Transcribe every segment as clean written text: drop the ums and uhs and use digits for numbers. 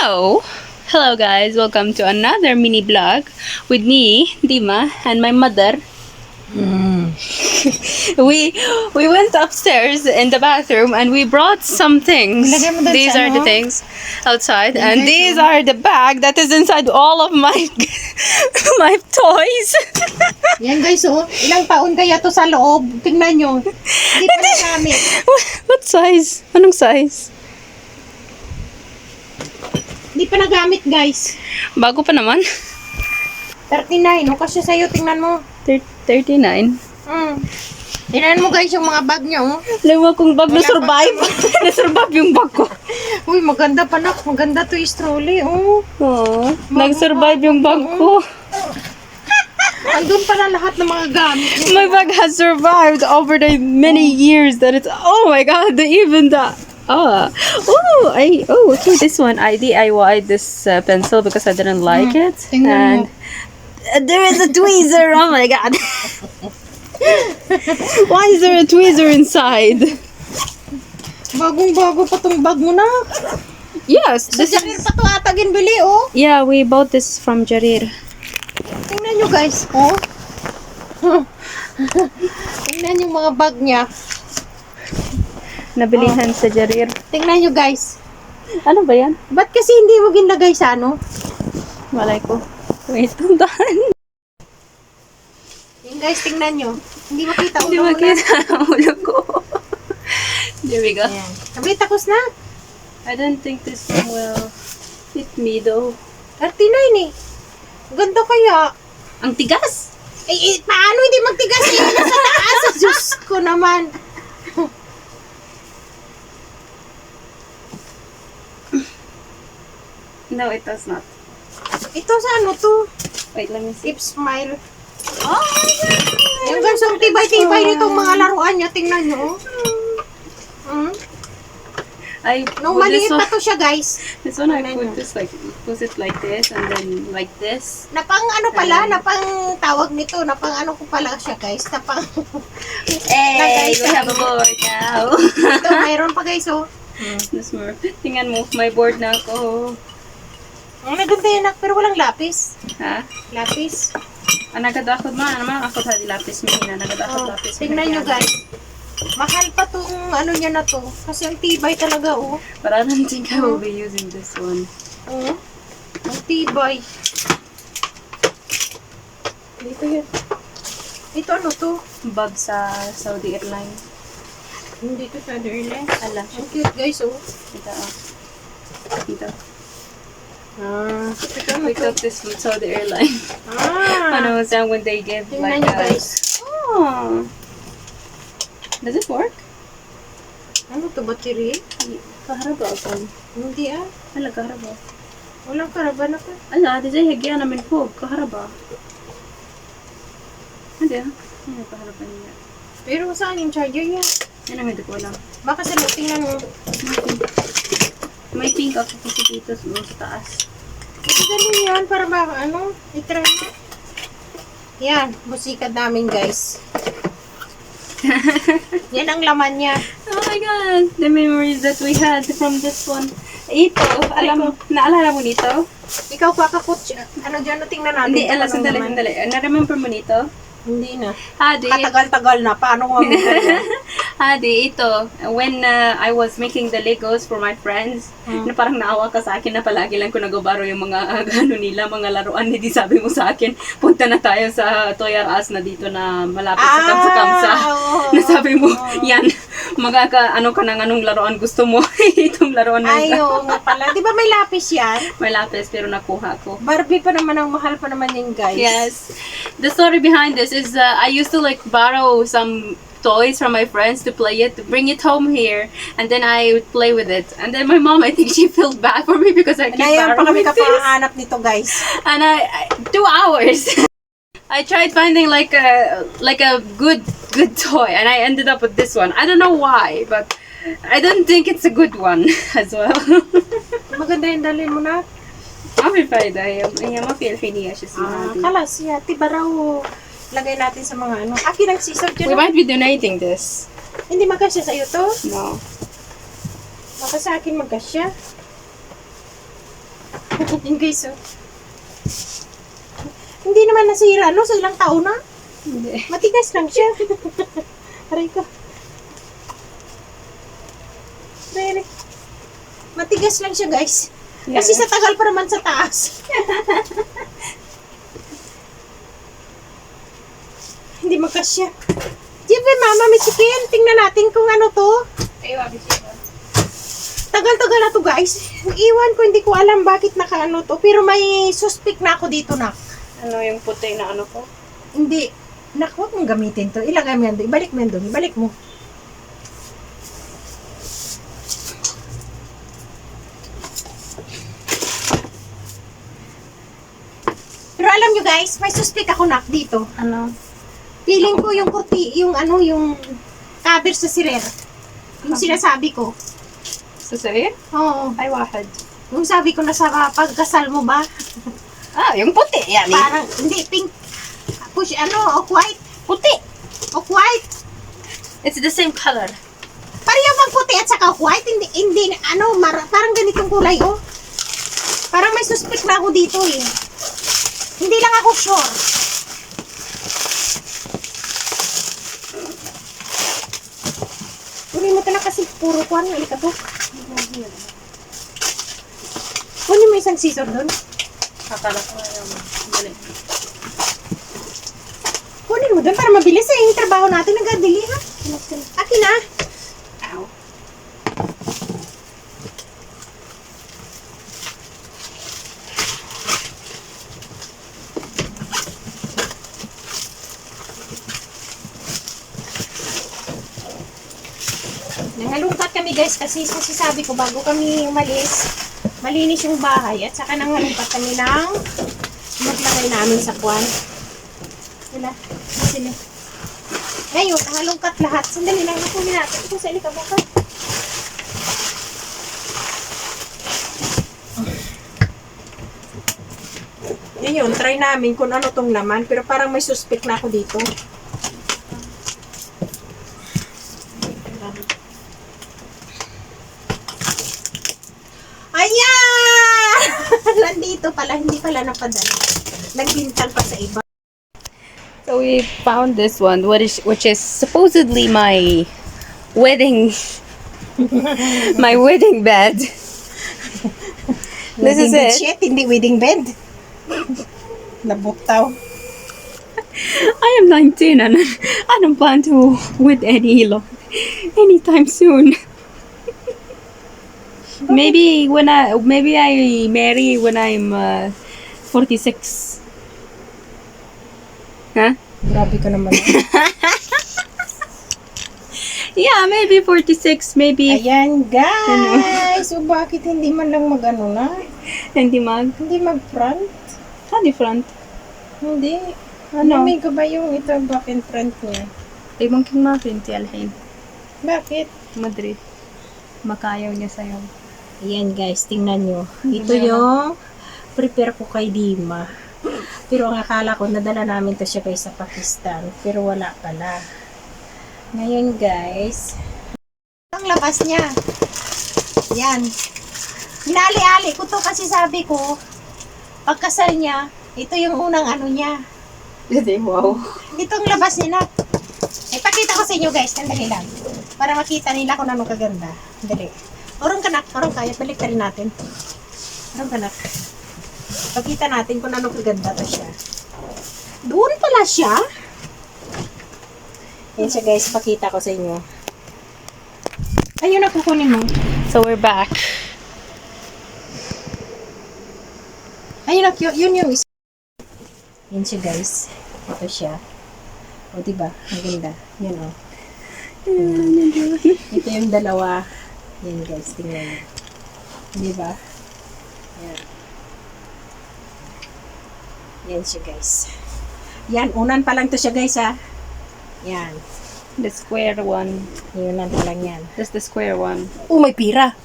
Hello guys, welcome to another mini vlog with me, Dima, and my mother. We went upstairs in the bathroom and we brought some things. These are the things outside, and these are the bag that is inside all of my my toys. Yan guys, oh. Ilang taon kaya to sa loob? Tingnan nyo. Hindi pa nagamit. What size? Anong size? Hindi pa nagamit, guys. Bago pa naman. 39, oh. Kasi sa'yo, tingnan mo. 39. Tingnan mo guys yung mga bag niya, oh. Alam mo kung bag na-survive. Na-survive yung bag ko. Uy, maganda pa na. Maganda to yung strolley, oh. Oh, nag-survive yung bag ko. Andun pala lahat ng mga gamit niya. My bag has survived over the many years that it's, oh my god, even the, okay, this one, I DIY'd this pencil because I didn't like it. And there is a tweezer, oh my god. Why is there a tweezer inside? Bagong-bago pa tong bag mo na. Yes, Sa Jarir pa to ata ginbili, oh. yeah, we bought this from Jarir. Tingnan nyo guys, oh. Tingnan yung mga bag niya. Nabilihan sa Jarir. Tingnan nyo guys. Ano ba yan? Ba't kasi hindi mo ginlagay sa ano? Malay ko. Wait, tundahan. Yung guys, tingnan nyo. Hindi makita Hindi ulo mo na. makita ang ulo ko. There we go. Ayan. Sabi, tapos na. I don't think this one will fit me though. 39 eh. Ganda kaya. Ang tigas! Paano hindi magtigas yun sa taas? Diyos ko naman. No, it does not. Ito sa ano to? Wait, let me see. Tip smile. Oh my god! Yung guys, ang tibay-tibay nitong mga laruan niya. Tingnan nyo. Nung put maliit this one, pa to siya guys. this one I put this like, put it like this and then like this. Napang ano pala, napang tawag nito, napang ano ko pala siya guys. Napang, Hey, we have a board now. ito mayroon pa guys oh. This more. Tingnan mo, may board na ako. Ang naganda yan pero walang lapis. Ha? Lapis. Ang nagadakot man, naman ako sa lapis mina, nagadakot Oh, lapis. tingnan nyo guys. Mahal pa tong ano niya na to. Kasi ang tibay talaga oh. But I don't think I will be using this one. Oh. Ang tibay. Dito yun. Ito ano to? Bag sa Saudi Airlines. Hindi to sa Airlines. Ala, Ang cute guys oh. ito. Ito. Ito ano We to? took this from Saudi Airlines. Ano was that when they give Tingnan like nyo guys. Oh. Does it work? Ano to? Battery? Kaharaba ako. Hindi ah. Ala, kaharaba. Walang karaban na pa. Ala, di siya higyan namin po. Kaharaba. Hindi ah. Ano kaharaba niya? Pero saan yung charger niya? Yan ang hindi ko alam. Baka sa loob, tingnan mo. May pink ako kasi dito sa taas. Ito galing yan para ba ano? I-try mo. Yan. Busikad namin guys. Yan ang laman niya. Oh my god! The memories that we had from this one. Ito, naalala mo nito? Ikaw kakakot siya. Ano dyan? Tingnan natin. Hindi, Anong sandali, naman. sandali. Na-remember mo nito? Hindi na. Hadi, Katagal-tagal na. Paano ko Hadi, ito. When I was making the Legos for my friends, na parang naawa ka sa akin na palagi lang ko nagabaro yung mga ano nila, mga laruan. Hindi sabi mo sa akin, punta na tayo sa Toy R Us na dito na malapit sa Kamsa-Kamsa. Nasabi mo, yan, ano ka ng anong laruan gusto mo. Itong laruan na ito. Ayaw nga pala. Di ba may lapis yan? May lapis pero nakuha ko. Barbie pa naman ang mahal pa naman yung guys. Yes. The story behind this is I used to like borrow some toys from my friends to play it, to bring it home here, and then I would play with it. And then my mom, I think she felt bad for me because I keep Ngayon pa kami borrowing this. kapanganap nito guys. And I 2 hours. I tried finding like a good toy, and I ended up with this one. I don't know why, but I don't think it's a good one as well. Maganda yung dalhin mo na. ما في فايدة هي ما في الحين شو اسمها هذه. Kalas, yeah. Tiba raw. Lagay natin sa mga ano. Akin ang scissor We dyan. might be donating this. Hindi magkasya sa'yo to. No. Baka sa akin magkasya. Yung guys, oh. Hindi naman nasira, no? Sa ilang taon na. Hindi. Matigas lang siya. Aray ko. Really? Matigas lang siya, guys. Kasi sa tagal pa naman sa taas. Hindi magkasya. Diba, mama, may chicken. Tingnan natin kung ano to. Tagal-tagal na to, guys. Iwan ko, hindi ko alam bakit nakaano to. Pero may suspect na ako dito, nak. Ano yung puti na ano ko? Hindi. Nak, huwag mong gamitin to. Ilagay mo yan doon. Ibalik mo yan doon. Ibalik mo. Pero alam nyo, guys, may suspect ako, nak, dito. Ano? Feeling ko yung yung cover sa sirer. Yung sinasabi ko. Sasayin? Oo. Ay, wahad. Yung sabi ko na sa pagkasal mo ba? Ah, yung puti. Yan eh. Parang, hindi, pink. Push, off-white. Puti. Off-white. It's the same color. Pareho bang puti at saka white? Hindi, parang ganitong kulay, oh. Parang may suspect na ako dito, eh. Hindi lang ako sure. Kunin mo na kasi puro kwan. Halika po. Kunin mo isang scissor doon. Akala ko yung galing. Kunin mo doon para mabilis, eh. Yung trabaho natin nagadili, ha? Akin na. Ow. Nangalungkat kami, guys, kasi sabi ko bago kami umalis, malinis yung bahay at saka nangalungkat kami ng maglagay namin sa kwan. Wala. Sila. Ngayon, nangalungkat lahat. Sandali lang. Nakunin natin. Ito sa ilikabukan. Ngayon, try namin kung ano tong laman. Pero parang may suspect na ako dito. Ayan! Nandito pala. Hindi pala napadala. Nagbintang pa sa iba. So we found this one, which is supposedly my wedding, my wedding bed. This is Wedding bed it. shit, hindi wedding bed. Nabuktaw. I am 19 and I don't plan to wed anytime soon. Maybe I marry when I'm 46. Huh? Grabe ka naman. Yeah, maybe 46, maybe. Ayan, guys. So, bakit hindi man lang mag-ano na? Hindi mag. Hindi mag-front? How different? Hindi. Ano? May ka ba yung ito back and front niya? Ay, mungkin ma finti alhin. Bakit? Madrid. Makayaw niya sa'yo. Ayan, guys. Tingnan nyo. Ito yung prepare ko kay Dima. Pero ang akala ko, nadala namin to siya guys sa Pakistan. Pero wala pala. Ngayon, guys. Ang labas niya. Yan. Hinali-ali ko to kasi sabi ko, pagkasal niya, ito yung unang ano niya. Wow. Itong labas niya na. Ipakita ko sa inyo guys, sandali lang. Para makita nila kung ano kaganda. Dali. Orong kanak, orong kaya, balik rin natin. Orong kanak. Pakita natin kung ano kaganda to siya. Doon pala siya. Yan siya guys, pakita ko sa inyo. Ayun na kukunin mo. So we're back. Ayun na, yun yung isa. Yan siya guys. Ito siya. O diba? Ang ganda. Yan o. Ito yung dalawa. Yan guys, tingnan nyo. Diba? Yan. Yan siya guys. Yan, unan pa lang to siya guys ha. Yan. The square one. Unan pa lang yan. That's the square one. Oh, may pira.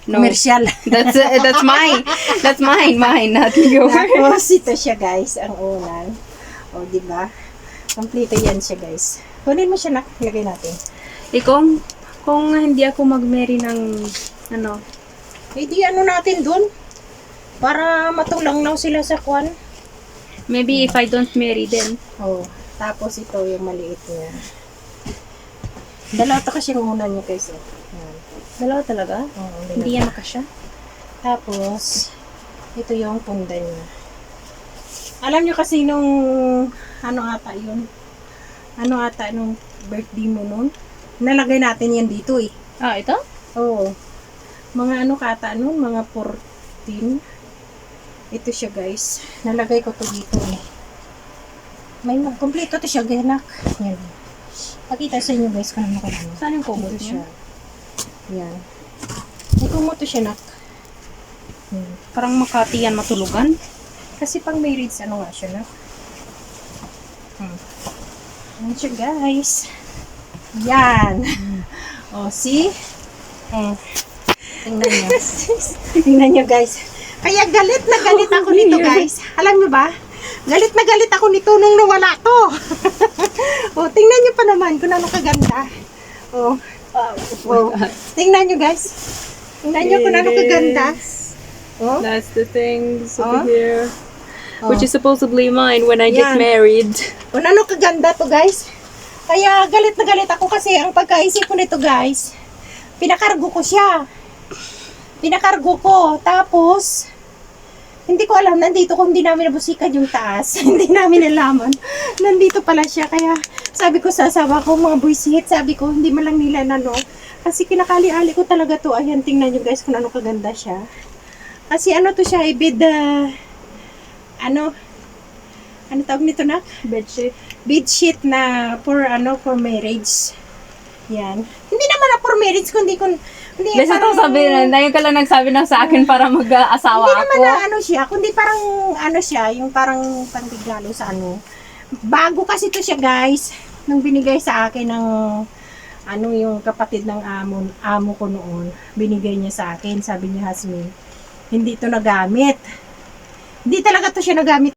No. Commercial. That's mine. That's mine, not yours. Tapos ito siya guys, ang unan. O, diba? Kompleto yan siya guys. Kunin mo siya na. Lagay natin. Kung hindi ako mag-marry ng ano, Eh di ano natin dun? Para matulang lang sila sa kwan. Maybe if I don't marry then. Oh, tapos ito yung maliit niya. Dalawa to kasi yung una niya guys. Yan. Dalawa talaga? Oo, Hindi yan makasya. Tapos, ito yung punda niya. Alam niyo kasi nung, ano ata yun? Ano ata nung birthday mo nun? Nalagay natin yan dito eh. Ah, ito? Oo. Mga ano kata nun? Mga 14. Ito siya guys. Nalagay ko to dito eh. May kompleto to siya, ganak. Yan. Pakita sa inyo guys kung ano ka ano. Saan yung kumot Ito niya? siya. Yan. May kumoto siya nak. Parang Makati yan matulugan. Kasi pang marriage, ano nga siya na? Yan siya, guys. Yan. O, see? Tingnan nyo. Tingnan nyo, guys. Kaya galit na galit ako nito, guys. Alam nyo ba? Galit na galit ako nito nung nawala to. O, tingnan nyo pa naman kung ano kaganda. O, tingnan nyo, guys. Tingnan nyo kung ano kaganda. Oh. That's the things over here. Oh. Which is supposedly mine when I Yan. get married. Kung ano kaganda to guys. Kaya galit na galit ako kasi ang pagkaisip ko nito guys, pinakargo ko siya. Pinakargo ko. Tapos, hindi ko alam, nandito kung hindi namin nabusikan yung taas. Hindi namin nalaman. Nandito pala siya. Kaya sabi ko sa asawa ko, mga buisit, sabi ko, hindi man lang nila ano. Kasi kinakali-ali ko talaga to. Ayan, tingnan nyo guys kung ano kaganda siya. Kasi ano to siya, ano tawag nito na? Bedsheet. Bedsheet na for marriage. Yan. Hindi naman na for marriage, kundi Basta ito sabi na, ngayon ka lang nagsabi na sa akin para mag-asawa hindi naman ako. na ano siya, kundi parang ano siya, yung parang pantigalo sa ano. Bago kasi to siya guys, nung binigay sa akin ng yung kapatid ng amo ko noon, binigay niya sa akin, sabi niya, Hasmin, hindi ito nagamit. Hindi talaga to siya nagamit.